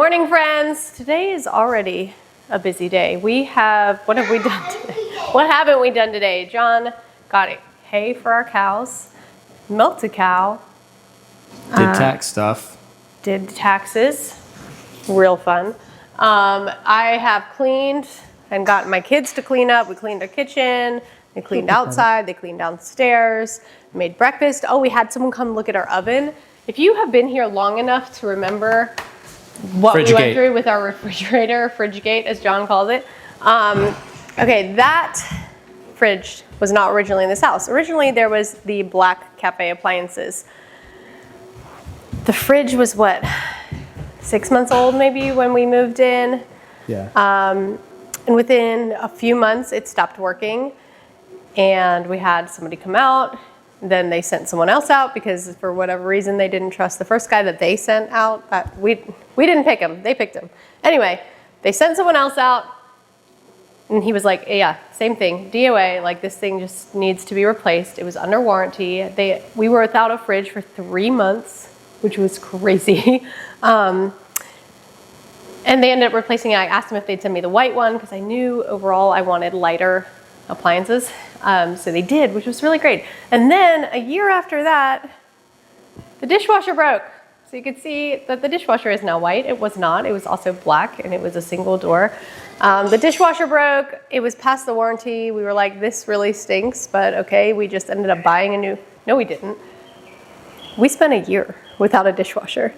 morning, friends. Today is already a busy day. What have we done today? What haven't we done today? John got hay for our cows, milked a cow. Did tax stuff. Did taxes. Real fun. I have cleaned and gotten my kids to clean up. We cleaned our kitchen. They cleaned outside. They cleaned downstairs. Made breakfast. Oh, we had someone come look at our oven. If you have been here long enough to remember what we went through with our refrigerator, Frigigate as John calls it. Okay, that fridge was not originally in this house. Originally there was the black cafe appliances. The fridge was what, 6 months old maybe when we moved in. Yeah. And within a few months it stopped working and we had somebody come out. Then they sent someone else out because for whatever reason they didn't trust the first guy that they sent out. We didn't pick him, they picked him. Anyway, they sent someone else out and he was like, yeah, same thing, DOA, like this thing just needs to be replaced. It was under warranty. We were without a fridge for 3 months, which was crazy. And they ended up replacing it. I asked them if they'd send me the white one because I knew overall I wanted lighter appliances. So they did, which was really great. And then a year after that, the dishwasher broke. So you could see that the dishwasher is now white. It was not. It was also black and it was a single door. The dishwasher broke. It was past the warranty. We were like, this really stinks, but okay. We just ended up buying a new. No, we didn't. We spent a year without a dishwasher,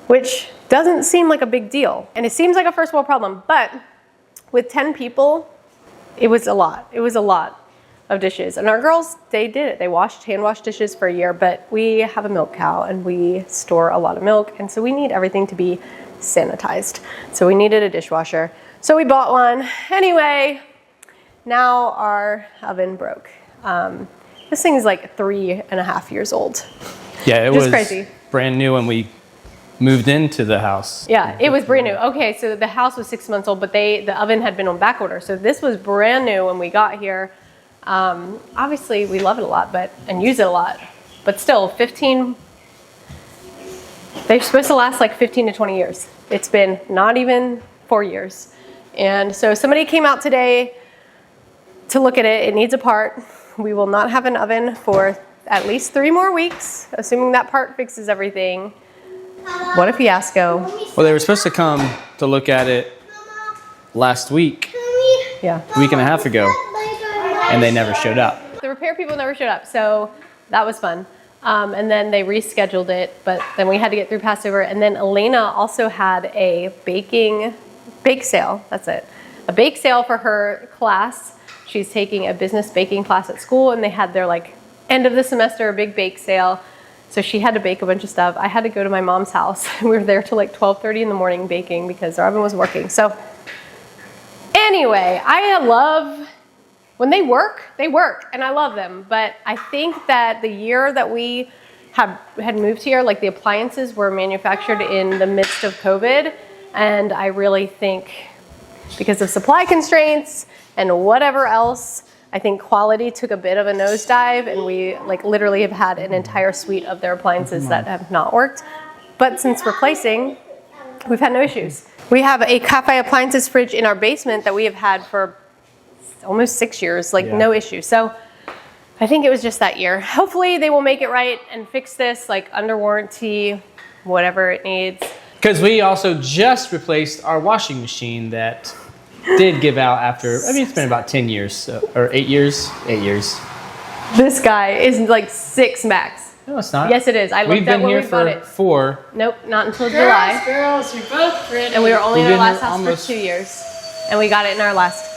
which doesn't seem like a big deal. And it seems like a first world problem, but with 10 people, it was a lot. It was a lot of dishes. And our girls, they did it. They hand washed dishes for a year, but we have a milk cow and we store a lot of milk. And so we need everything to be sanitized. So we needed a dishwasher. So we bought one. Anyway, now our oven broke. This thing is like 3.5 years old. Yeah, it was crazy. Brand new when we moved into the house. Yeah, it was brand new. Okay, so the house was 6 months old, but the oven had been on back order. So this was brand new when we got here. Obviously we love it a lot, and use it a lot, but still they're supposed to last like 15 to 20 years. It's been not even 4 years. And so somebody came out today to look at it. It needs a part. We will not have an oven for at least 3 more weeks, assuming that part fixes everything. What a fiasco. Well, they were supposed to come to look at it last week. Yeah. A week and a half ago. And they never showed up. The repair people never showed up, so that was fun. And then they rescheduled it, but then we had to get through Passover. And then Elena also had a bake sale, that's it. A bake sale for her class. She's taking a business baking class at school, and they had their like end of the semester, a big bake sale. So she had to bake a bunch of stuff. I had to go to my mom's house. We were there till like 12:30 in the morning baking because our oven was working. So anyway, I love, when they work, and I love them. But I think that the year that we had moved here, like the appliances were manufactured in the midst of COVID. And I really think because of supply constraints and whatever else, I think quality took a bit of a nosedive, and we like literally have had an entire suite of their appliances that have not worked. But since replacing, we've had no issues. We have a cafe appliances fridge in our basement that we have had for almost 6 years, like no issue. So I think it was just that year. Hopefully they will make it right and fix this like under warranty, whatever it needs. Because we also just replaced our washing machine that did give out after, it's been about 10 years, or 8 years. 8 years. This guy is like 6 max. No, it's not. Yes, it is. I looked at when we bought it. We've been here for 4. Nope, not until July. Girls, you're both pretty. And we were only in our last house almost for 2 years. And we got it in our last.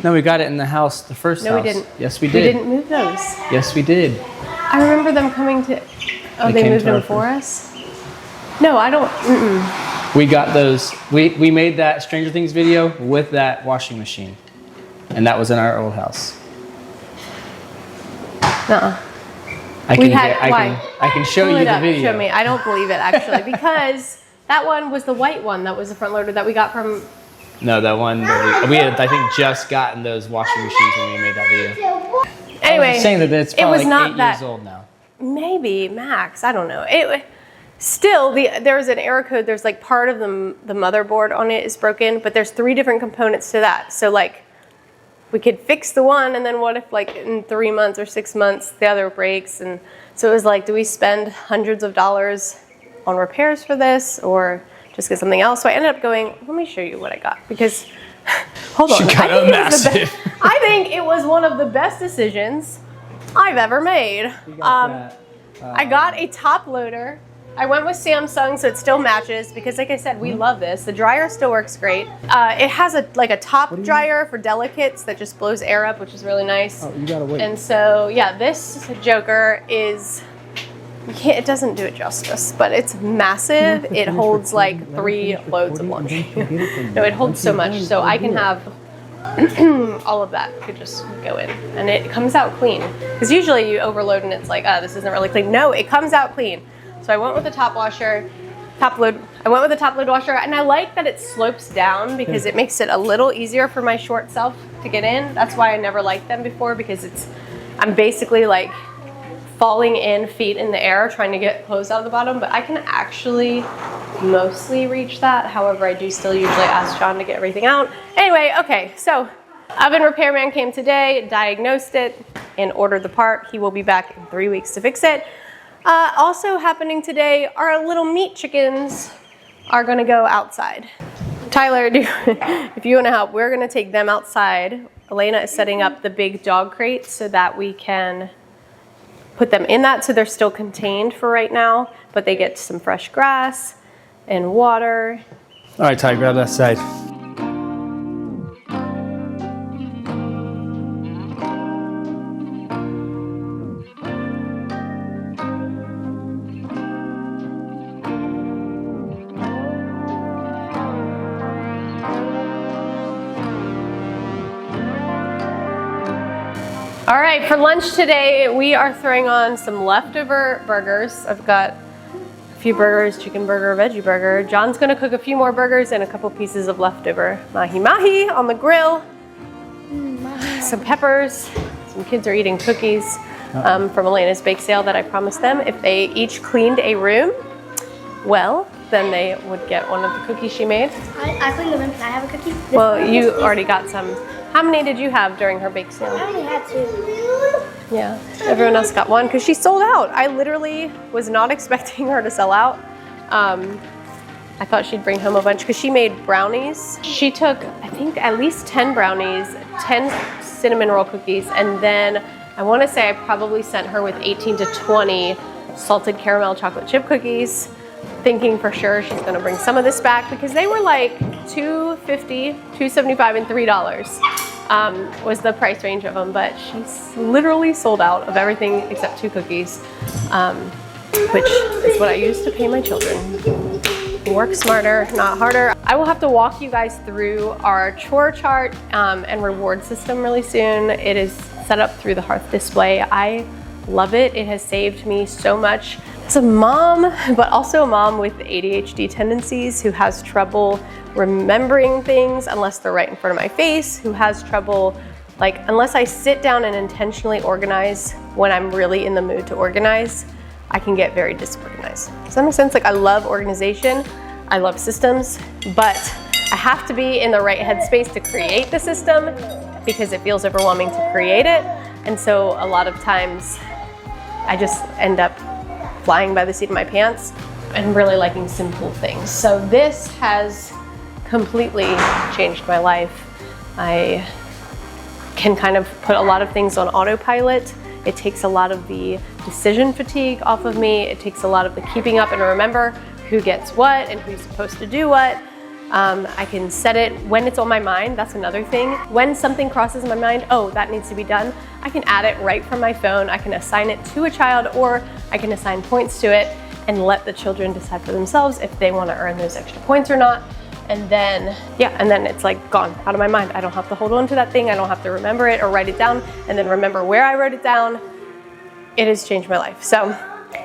No, we got it in the house, the first house. No, we didn't. Yes, we did. We didn't move those. Yes, we did. I remember them coming to. Oh, they moved them for us? No, I don't. We got those. We made that Stranger Things video with that washing machine. And that was in our old house. Nuh-uh. I can show you the video. Show me. I don't believe it, actually, because that one was the white one that was the front loader that we got from. No, that one, we had, I think, just gotten those washing machines when we made that video. Anyway, I was saying that it's probably it was not 8 that, years old now. Maybe, max. I don't know. Still, there's an error code. There's like part of the motherboard on it is broken, but there's 3 different components to that. So like we could fix the one, and then what if like in 3 months or 6 months the other breaks? And so it was like, do we spend hundreds of dollars on repairs for this or just get something else? So I ended up going, let me show you what I got, because hold on. She got a massive. I think it was one of the best decisions I've ever made. I got a top loader. I went with Samsung, so it still matches because, like I said, we love this. The dryer still works great. It has a top dryer for delicates that just blows air up, which is really nice. Oh, you gotta wait. And so, yeah, this joker is, it doesn't do it justice, but it's massive. It holds like 3 loads of laundry. No, it holds so much, so I can have all of that could just go in, and it comes out clean. Because usually you overload and it's like, this isn't really clean. No, it comes out clean. So I went with the top load washer, and I like that it slopes down because it makes it a little easier for my short self to get in. That's why I never liked them before, because I'm basically like falling in, feet in the air, trying to get clothes out of the bottom, but I can actually mostly reach that. However, I do still usually ask John to get everything out. Anyway, okay, so oven repairman came today, diagnosed it, and ordered the part. He will be back in 3 weeks to fix it. Also happening today, our little meat chickens are gonna go outside. Tyler, if you wanna help, we're gonna take them outside. Elena is setting up the big dog crate so that we can put them in that, so they're still contained for right now, but they get some fresh grass and water. All right, Ty, grab that side. All right, for lunch today, we are throwing on some leftover burgers. I've got a few burgers, chicken burger, veggie burger. John's gonna cook a few more burgers and a couple pieces of leftover mahi-mahi on the grill. Some peppers. Some kids are eating cookies from Elena's bake sale that I promised them. If they each cleaned a room, well, then they would get one of the cookies she made. I cleaned the room. Can I have a cookie? Well, you already got some. How many did you have during her bake sale? I only had 2. Yeah, everyone else got one because she sold out. I literally was not expecting her to sell out. I thought she'd bring home a bunch because she made brownies. She took, I think, at least 10 brownies, 10 cinnamon roll cookies, and then I want to say I probably sent her with 18 to 20 salted caramel chocolate chip cookies, thinking for sure she's going to bring some of this back because they were like $2.50, $2.75, and $3 was the price range of them, but she's literally sold out of everything except 2 cookies, which is what I use to pay my children. Work smarter, not harder. I will have to walk you guys through our chore chart and reward system really soon. It is set up through the Hearth display. I love it. It has saved me so much as a mom, but also a mom with ADHD tendencies who has trouble remembering things unless they're right in front of my face, who has trouble, like, unless I sit down and intentionally organize when I'm really in the mood to organize, I can get very disorganized. Does that make sense? Like, I love organization, I love systems, but I have to be in the right headspace to create the system because it feels overwhelming to create it. And so a lot of times I just end up flying by the seat of my pants and really liking simple things. So this has completely changed my life. I can kind of put a lot of things on autopilot. It takes a lot of the decision fatigue off of me. It takes a lot of the keeping up and remember who gets what and who's supposed to do what. I can set it when it's on my mind. That's another thing. When something crosses my mind, oh, that needs to be done, I can add it right from my phone. I can assign it to a child, or I can assign points to it and let the children decide for themselves if they want to earn those extra points or not. And then, yeah, and then it's like gone out of my mind. I don't have to hold on to that thing. I don't have to remember it or write it down and then remember where I wrote it down. It has changed my life. So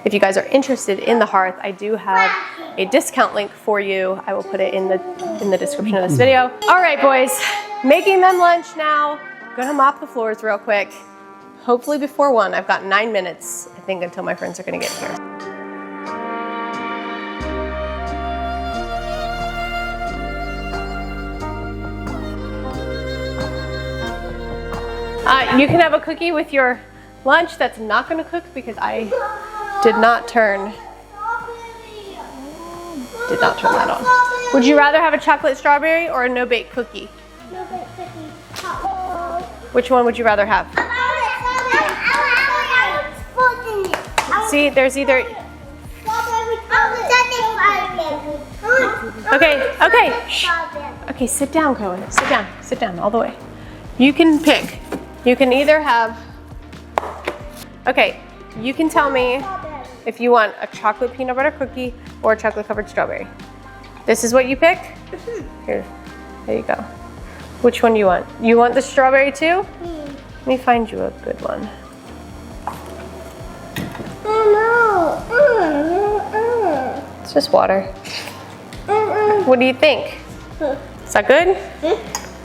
if you guys are interested in the Hearth, I do have a discount link for you. I will put it in the description of this video. All right, boys, making them lunch now. Gonna mop the floors real quick. Hopefully before 1. I've got 9 minutes, I think, until my friends are gonna get here. You can have a cookie with your lunch that's not going to cook because I did not turn that on. Would you rather have a chocolate strawberry or a no-bake cookie? No-bake cookie. Which one would you rather have? See, there's either... Okay, shh. Okay, sit down, Cohen. Sit down all the way. You can pick. You can either have... Okay, you can tell me if you want a chocolate peanut butter cookie or a chocolate covered strawberry. This is what you pick? Here, there you go. Which one do you want? You want the strawberry too? Let me find you a good one. It's just water. What do you think? Is that good?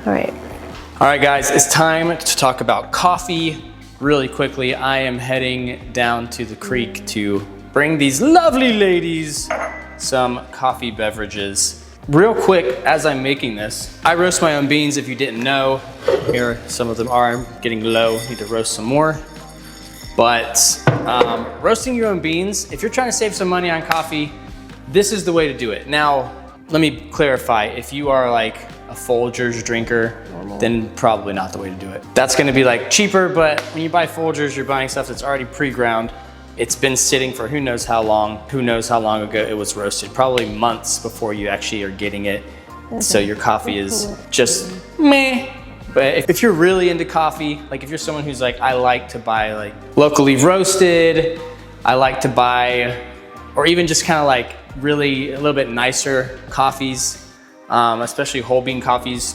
All right. All right, guys, it's time to talk about coffee really quickly. I am heading down to the creek to bring these lovely ladies some coffee beverages. Real quick, as I'm making this, I roast my own beans if you didn't know. Here, some of them are. I'm getting low, need to roast some more. But roasting your own beans, if you're trying to save some money on coffee, this is the way to do it. Now, let me clarify. If you are like a Folgers drinker, then probably not the way to do it. That's gonna be like cheaper, but when you buy Folgers, you're buying stuff that's already pre-ground. It's been sitting for who knows how long ago it was roasted, probably months before you actually are getting it. So your coffee is just meh. But if you're really into coffee, like if you're someone who's like, I like to buy like locally roasted, I like to buy, or even just kind of like really a little bit nicer coffees, especially whole bean coffees,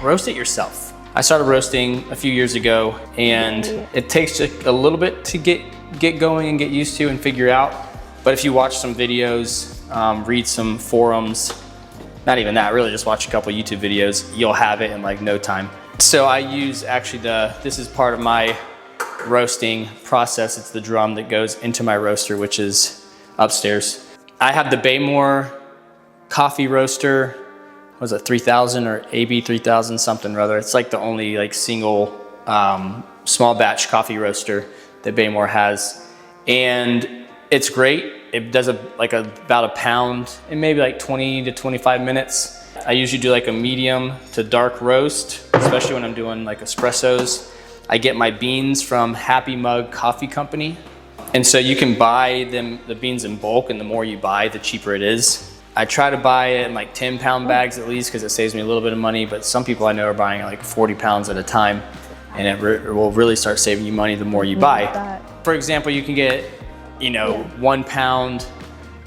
roast it yourself. I started roasting a few years ago, and it takes a little bit to get going and get used to and figure out. But if you watch some videos, read some forums, not even that, really just watch a couple YouTube videos, you'll have it in like no time. So I use actually this is part of my roasting process. It's the drum that goes into my roaster, which is upstairs. I have the Baymore coffee roaster. Was it 3000 or AB 3000 something or other? It's like the only like single small batch coffee roaster that Baymore has, and it's great. It does about a pound in maybe like 20 to 25 minutes. I usually do like a medium to dark roast, especially when I'm doing like espressos. I get my beans from Happy Mug Coffee Company, and so you can buy the beans in bulk, and the more you buy, the cheaper it is. I try to buy it in like 10-pound bags at least because it saves me a little bit of money, but some people I know are buying like 40 pounds at a time, and it will really start saving you money the more you buy. For example, you can get, 1 pound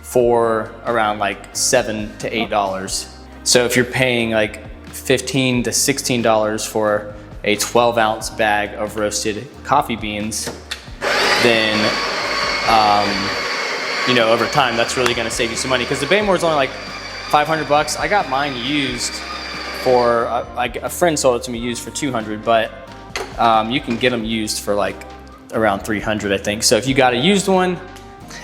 for around like $7 to $8. So if you're paying like $15 to $16 for a 12-ounce bag of roasted coffee beans, then over time, that's really gonna save you some money, because the Baymore is only like $500. I got mine used for, a friend sold it to me used for $200, but you can get them used for like around $300, I think. So if you got a used one,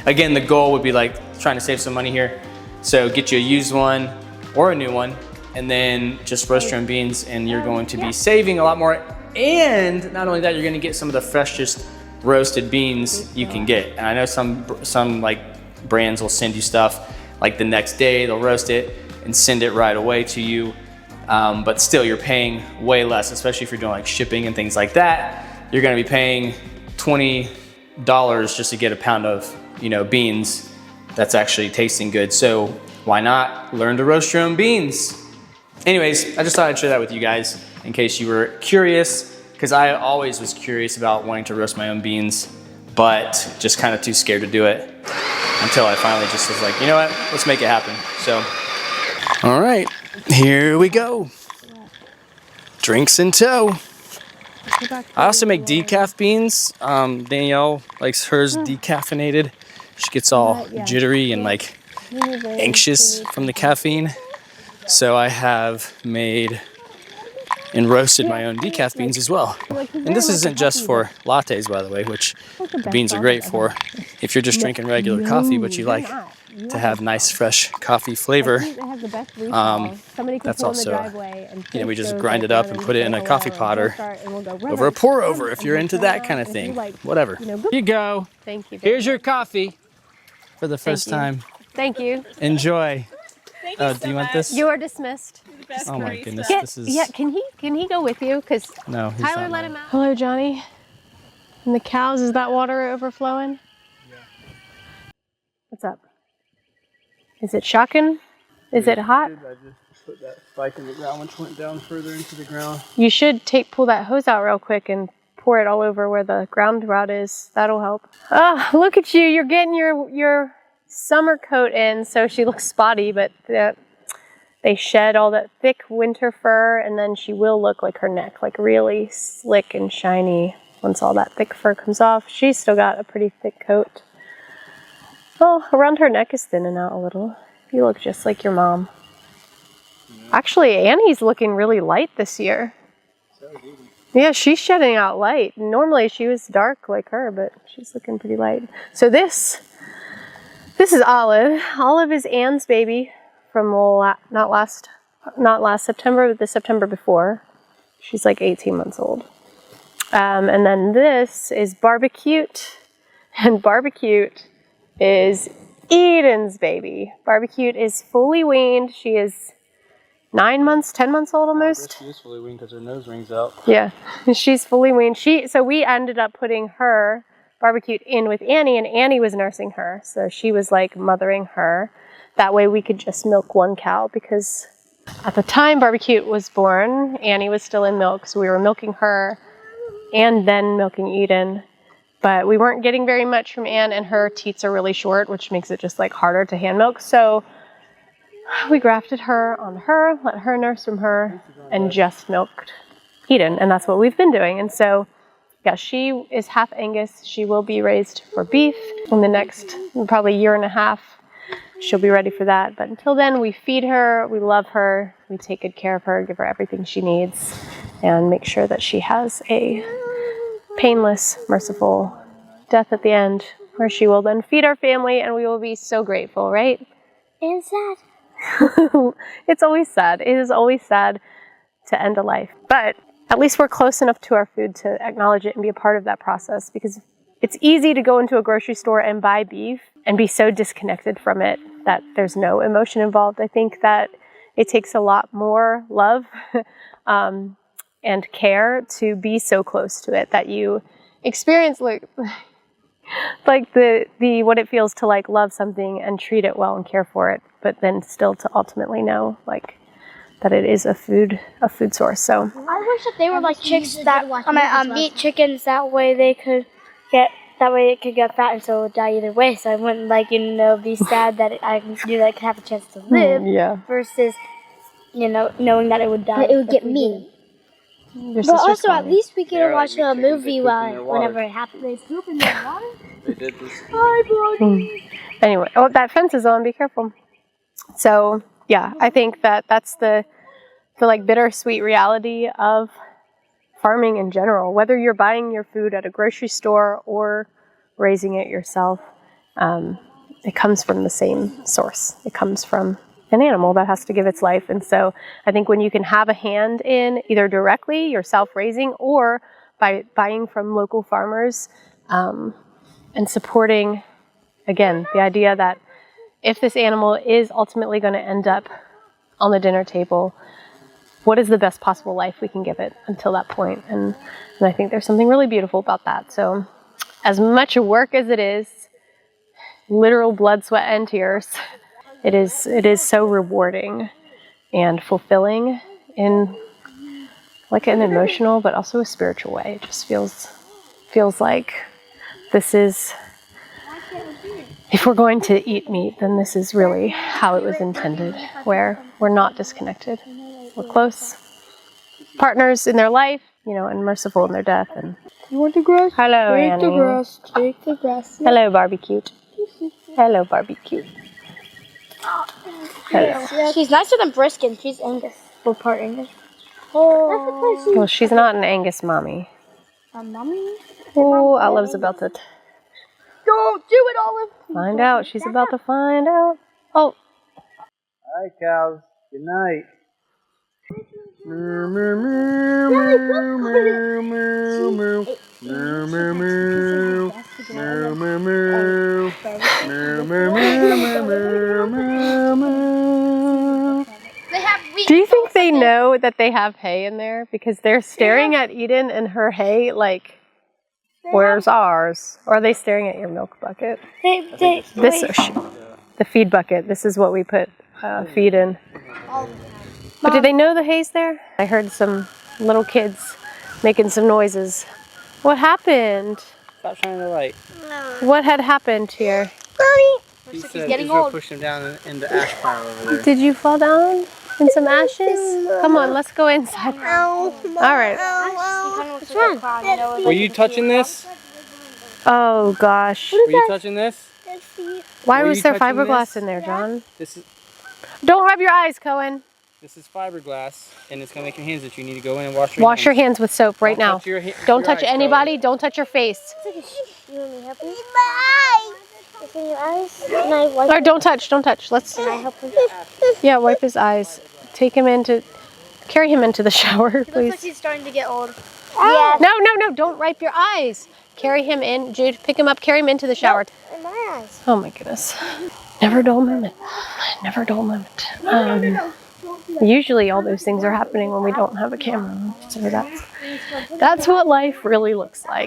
again, the goal would be like trying to save some money here. So get you a used one or a new one, and then just roast your own beans, and you're going to be saving a lot more. And not only that, you're gonna get some of the freshest roasted beans you can get. And I know some like brands will send you stuff like the next day, they'll roast it and send it right away to you. But still, you're paying way less, especially if you're doing like shipping and things like that. You're gonna be paying $20 just to get a pound of beans that's actually tasting good. So why not learn to roast your own beans? Anyways, I just thought I'd share that with you guys in case you were curious, because I always was curious about wanting to roast my own beans, but just kind of too scared to do it until I finally just was like, you know what, let's make it happen. So, all right, here we go. Drinks in tow. I also make decaf beans. Danielle likes hers decaffeinated. She gets all jittery and like anxious from the caffeine. So I have made and roasted my own decaf beans as well. And this isn't just for lattes, by the way, which the beans are great for if you're just drinking regular coffee, but you like to have nice fresh coffee flavor. It has the best recall. Somebody can That's pull in the also, driveway and we just grind it up and put it in a coffee pot or we'll over a pour over if you're into that kind of thing. Whatever. Here you go. Thank you. Here's your coffee for the first time. Thank you. Enjoy. Thank you so do you want much. this? You are dismissed. The best Oh my barista. goodness, Yeah, this is... yeah. Can he go with you? Because No, he's Tyler not let mine. him out. Hello, Johnny. And the cows, is that water overflowing? Yeah. What's up? Is it shocking? Is it hot? I just put that spike in the ground which went down further into the ground. You should pull that hose out real quick and pour it all over where the ground rot is. That'll help. Oh, look at you. You're getting your summer coat in, so she looks spotty, but they shed all that thick winter fur, and then she will look like her neck, like really slick and shiny once all that thick fur comes off. She's still got a pretty thick coat. Oh, around her neck is thinning out a little. You look just like your mom. Actually, Annie's looking really light this year. Yeah, she's shedding out light. Normally she was dark like her, but she's looking pretty light. So this is Olive. Olive is Anne's baby from not last September, but the September before. She's like 18 months old. And then this is Barbecute, and Barbecute is Eden's baby. Barbecute is fully weaned. She is 10 months old almost. She is fully weaned because her nose rings out. Yeah, she's fully weaned. So we ended up putting her, Barbecute, in with Annie, and Annie was nursing her. So she was like mothering her. That way we could just milk one cow, because at the time Barbecute was born, Annie was still in milk. So we were milking her and then milking Eden. But we weren't getting very much from Anne, and her teats are really short, which makes it just like harder to hand milk. So we grafted her on her, let her nurse from her, and just milked Eden. And that's what we've been doing. And so, yeah, she is half Angus. She will be raised for beef in the next probably year and a half. She'll be ready for that. But until then, we feed her, we love her, we take good care of her, give her everything she needs, and make sure that she has a painless, merciful death at the end, where she will then feed our family, and we will be so grateful, right? And sad. It's always sad. It is always sad to end a life. But at least we're close enough to our food to acknowledge it and be a part of that process, because it's easy to go into a grocery store and buy beef and be so disconnected from it that there's no emotion involved. I think that it takes a lot more love and care to be so close to it, that you experience like the what it feels to like love something and treat it well and care for it, but then still to ultimately know like that it is a food source. So I wish that they were like chicks that meat chickens. That way they could get. That way it could get fat and so it would die either way. So I wouldn't be sad that I could have a chance to live. yeah. Versus, knowing that it would die. It would get mean. Your But sister's also, at calling. least we get They're to like watch meat a chickens, they movie poop in their water. whenever it happens. They poop in their water? They did this. Hi, buddy. Anyway, oh, that fence is on. Be careful. So yeah, I think that's the like bittersweet reality of farming in general. Whether you're buying your food at a grocery store or raising it yourself, it comes from the same source. It comes from an animal that has to give its life. And so I think when you can have a hand in either directly yourself raising or by buying from local farmers, and supporting, again, the idea that if this animal is ultimately going to end up on the dinner table, what is the best possible life we can give it until that point? And I think there's something really beautiful about that. So as much work as it is, literal blood, sweat, and tears, it is so rewarding and fulfilling in like an emotional but also a spiritual way. It just feels like this is, if we're going to eat meat, then this is really how it was intended, where we're not disconnected. We're close partners in their life, and merciful in their death. And You want the grass? hello, Take Annie. the grass. Take the grass. Hello, Barbecute. Hello, Barbecute. Hello. She's nicer than Briskin. She's Angus. We're part Angus. Oh. Well, she's not an Angus mommy. Mommy? Oh, Olive's about to. Go Don't do it, Olive. Find out. She's about to find out. Oh. Hi, cows. Good night. Do you think they know that they have hay in there? Because they're staring at Eden and her hay like, where's ours? Or are they staring at your milk bucket? The feed bucket. This is what we put feed in. But do they know the hay's there? I heard some little kids making some noises. What happened? Stop shining the light. What had happened here? He said he's gonna push him down in the ash pile over there. Did you fall down in some ashes? Come on, let's go inside. All right. Were you touching this? Oh gosh. Were you touching this? Why Were was you there touching fiberglass this? in there, John? This is Don't rub your eyes, Cohen. fiberglass, and it's gonna make your hands itchy. You need to go in and wash Wash your hands with soap right now. Touch your Don't touch eyes, anybody. Don't touch your face. You want me to help you? It's in your eyes. Can I wipe Or don't touch. Don't touch. Let's. Can I help him? Yeah, wipe his eyes. Take him carry him into the shower, He looks like please. he's starting to get old. Yeah. No, don't wipe your eyes. Carry him in. Jude, pick him up, carry him into the shower. In my eyes. Oh my goodness. Never dull moment. Never dull moment. Usually all those things are happening when we don't have a camera. So that's what life really looks like.